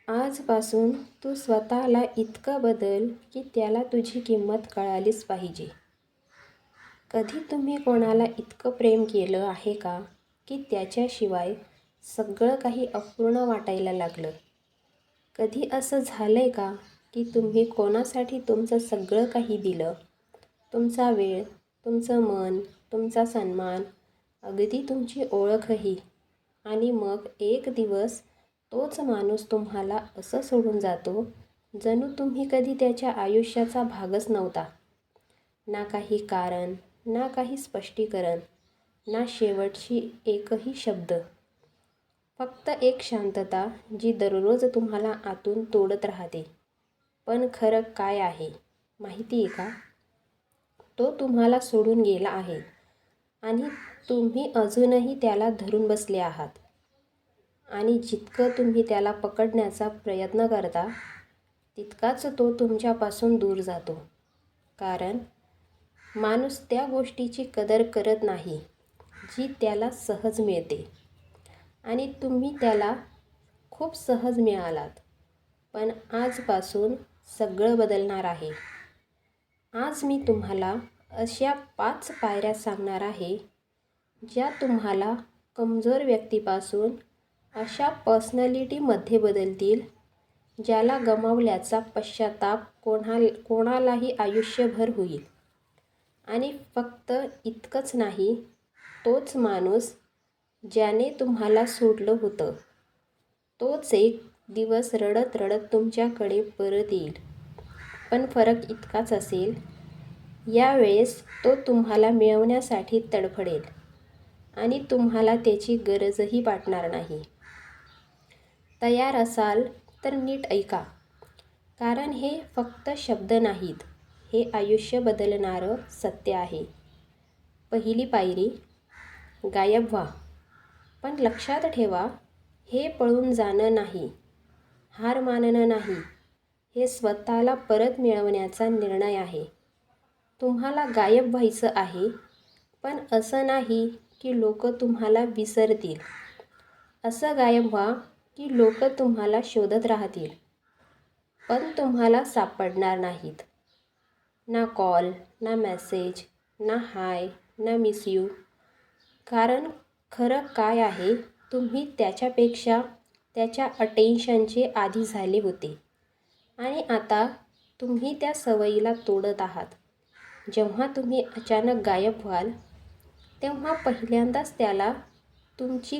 आजपासून तू स्वतःला इतकं बदल की त्याला तुझी किंमत कळालीच पाहिजे. कधी तुम्ही कोणाला इतकं प्रेम केलं आहे का की त्याच्याशिवाय सगळं काही अपूर्ण वाटायला लागलं? कधी असं झालंय का की तुम्ही कोणासाठी तुमचं सगळं काही दिलं? तुमचा वेळ, तुमचं मन, तुमचा सन्मान, अगदी तुमची ओळखही. आणि मग एक दिवस तोच माणूस तुम्हाला असं सोडून जातो जणू तुम्ही कधी त्याच्या आयुष्याचा भागच नव्हता. ना काही कारण, ना काही स्पष्टीकरण, ना शेवटची एकही शब्द. फक्त एक शांतता जी दररोज तुम्हाला आतून तोडत राहते. पण खरं काय आहे माहिती आहे का? तो तुम्हाला सोडून गेला आहे आणि तुम्ही अजूनही त्याला धरून बसले आहात. आणि जितकं तुम्ही त्याला पकडण्याचा प्रयत्न करता तितकाच तो तुमच्यापासून दूर जातो. कारण माणूस त्या गोष्टीची कदर करत नाही जी त्याला सहज मिळते. आणि तुम्ही त्याला खूप सहज मिळालात. पण आजपासून सगळं बदलणार आहे. आज मी तुम्हाला अशा 5 पायऱ्या सांगणार आहे ज्या तुम्हाला कमजोर व्यक्तीपासून अशा पर्सनॅलिटीमध्ये बदलतील ज्याला गमावल्याचा पश्चाताप कोणालाही आयुष्यभर होईल. आणि फक्त इतकंच नाही, तोच माणूस ज्याने तुम्हाला सोडलं होतं तोच एक दिवस रडत रडत तुमच्याकडे परत येईल. पण फरक इतकाच असेल, यावेळेस तो तुम्हाला मिळवण्यासाठी तडफडेल आणि तुम्हाला त्याची गरजही वाटणार नाही. तयार असाल तर नीट ऐका. कारण हे फक्त शब्द नाहीत, हे आयुष्य बदलणारं सत्य आहे. पहिली पायरी, गायब व्हा. पण लक्षात ठेवा, हे पळून जाणं नाही, हार मानणं नाही. हे स्वतःला परत मिळवण्याचा निर्णय आहे. तुम्हाला गायब व्हायचं आहे, पण असं नाही की लोक तुम्हाला विसरतील. असं गायब व्हा की लोक तुम्हाला शोधत राहतील, पण तुम्हाला सापडणार नाहीत. ना कॉल, ना मेसेज, ना हाय, ना मिस यू. कारण खरं काय आहे, तुम्ही त्याच्यापेक्षा त्याच्या अटेन्शनचे आदी झाले होते. आणि आता तुम्ही त्या सवयीला तोडत आहात. जेव्हा तुम्ही अचानक गायब व्हाल, तेव्हा पहिल्यांदाच त्याला तुमची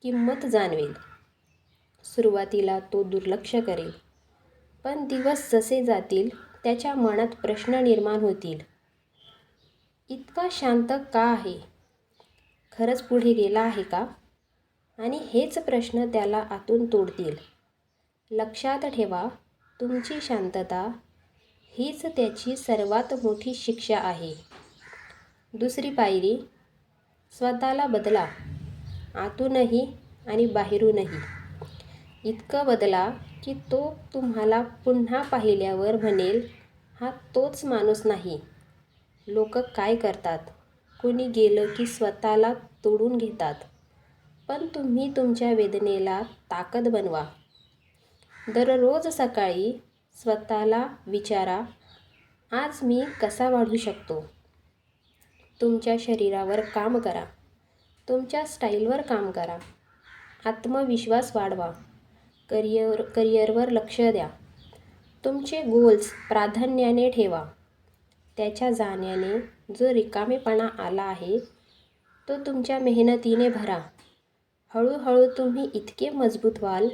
किंमत जाणवेल. सुरुवातीला तो दुर्लक्ष करेल, पण दिवस जसे जातील त्याच्या मनात प्रश्न निर्माण होतील. इतका शांत का आहे? खरंच पुढे गेला आहे का? आणि हेच प्रश्न त्याला आतून तोडतील. लक्षात ठेवा, तुमची शांतता हीच त्याची सर्वात मोठी शिक्षा आहे. दुसरी पायरी, स्वतःला बदला. आतूनही आणि बाहेरूनही. इतकं बदला की तो तुम्हाला पुन्हा पाहिल्यावर म्हणेल, हा तोच माणूस नाही. लोक काय करतात, कोणी गेलं की स्वतःला तोडून घेतात. पण तुम्ही तुमच्या वेदनेला ताकद बनवा. दररोज सकाळी स्वतःला विचारा, आज मी कसा वाढू शकतो? तुमच्या शरीरावर काम करा. तुमच्या स्टाईलवर काम करा. आत्मविश्वास वाढवा. करिअरवर लक्ष द्या. तुमचे गोल्स प्राधान्याने ठेवा. त्याच्या जाण्याने जो रिकामेपणा आला आहे, तो तुमच्या मेहनतीने भरा. हळूहळू तुम्ही इतके मजबूत व्हाल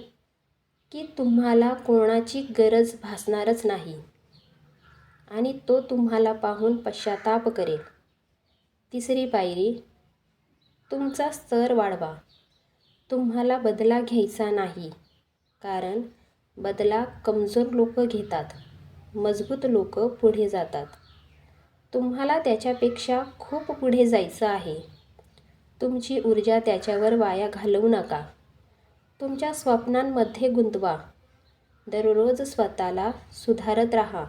की तुम्हाला कोणाची गरज भासणारच नाही. आणि तो तुम्हाला पाहून पश्चाताप करेल. तिसरी पायरी, तुमचा स्तर वाढवा. तुम्हाला बदला घ्यायचा नाही. कारण बदला कमजोर लोक घेतात, मजबूत लोक पुढे जातात. तुम्हाला त्याच्यापेक्षा खूप पुढे जायचं आहे. तुमची ऊर्जा त्याच्यावर वाया घालवू नका. तुमच्या स्वप्नांमध्ये गुंतवा. दररोज स्वतःला सुधारत राहा.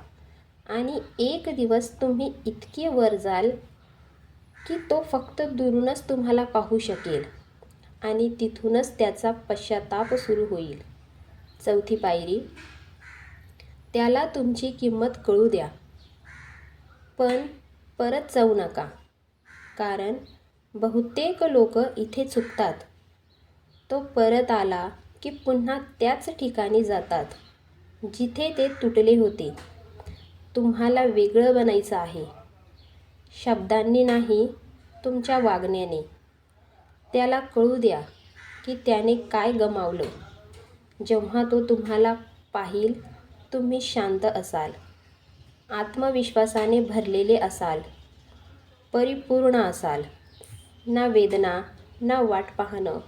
आणि एक दिवस तुम्ही इतके वर जाल की तो फक्त दुरूनच तुम्हाला पाहू शकेल आणि तिथूनच त्याचा पश्चाताप सुरू होईल. चौथी पायरी, त्याला तुमची किंमत कळू द्या, पण परत जाऊ नका. कारण बहुतेक लोक इथे चुकतात. तो परत आला की पुन्हा त्याच ठिकाणी जातात जिथे ते तुटले होते. तुम्हाला वेगळं बनायचं आहे, शब्दांनी नाही, तुमच्या वागण्याने. त्याला कळू द्या की त्याने काय गमावलं. जेव्हा तो तुम्हाला पाहील, तुम्ही शांत असाल, आत्मविश्वासाने भरलेले असाल, परिपूर्ण असाल. ना वेदना, ना वाट पाहणं,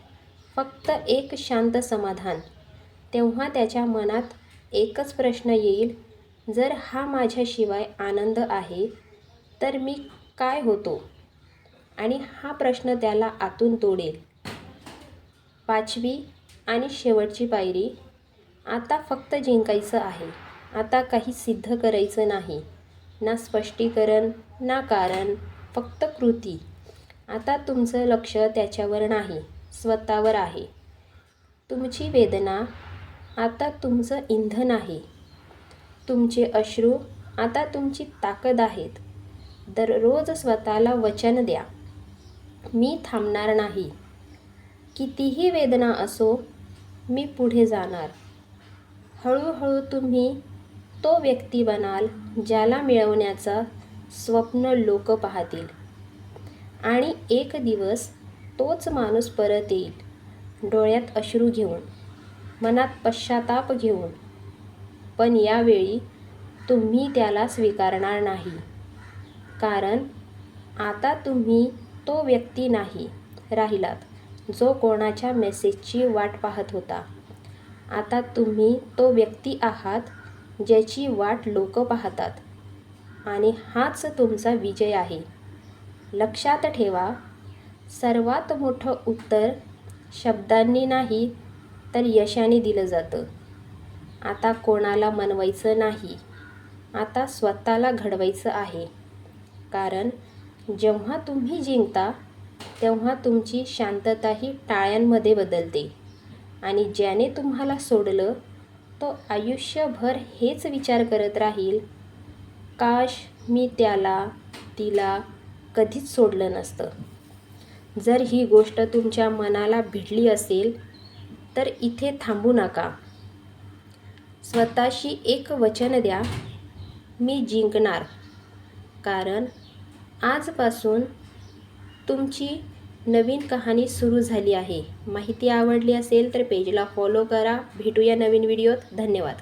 फक्त एक शांत समाधान. तेव्हा त्याच्या मनात एकच प्रश्न येईल, जर हा माझ्याशिवाय आनंद आहे तर मी काय होतो? आणि हा प्रश्न त्याला आतून तोडेल. पाचवी आणि शेवटची पायरी, आता फक्त जिंकायचं आहे. आता काही सिद्ध करायचं नाही. ना स्पष्टीकरण, ना कारण, फक्त कृती. आता तुमचं लक्ष त्याच्यावर नाही, स्वतःवर आहे. तुमची वेदना आता तुमचं इंधन आहे. तुमचे अश्रू आता तुमची ताकद आहेत. दररोज स्वतःला वचन द्या, मी थांबणार नाही. कितीही वेदना असो, मी पुढे जाणार. हळूहळू तुम्ही तो व्यक्ती बनाल ज्याला मिळवण्याचं स्वप्न लोक पाहतील. आणि एक दिवस तोच माणूस परत येईल, डोळ्यात अश्रू घेऊन, मनात पश्चाताप घेऊन. पण यावेळी तुम्ही त्याला स्वीकारणार नाही. कारण आता तुम्ही तो व्यक्ती नाही राहिलात जो कोणाच्या मेसेजची वाट पाहत होता. आता तुम्ही तो व्यक्ती आहात ज्याची वाट लोक पाहतात. आणि हाच तुमचा विजय आहे. लक्षात ठेवा, सर्वात मोठं उत्तर शब्दांनी नाही तर यशाने दिलं जातं. आता कोणाला मनवायचं नाही, आता स्वतःला घडवायचं आहे. कारण जेव्हा तुम्ही जिंकता तेव्हा तुमची शांतताही टाळ्यांमध्ये बदलते. आणि ज्याने तुम्हाला सोडलं तो आयुष्यभर हेच विचार करत राहील, काश मी त्याला, तिला कधीच सोडलं नसतं. जर ही गोष्ट तुमच्या मनाला भिडली असेल तर इथे थांबू नका. स्वतःशी एक वचन द्या, मी जिंकणार. कारण आजपासून तुमची नवीन कहाणी सुरू झाली आहे. माहिती आवडली असेल तर पेजला फॉलो करा. भेटूया नवीन व्हिडिओत. धन्यवाद.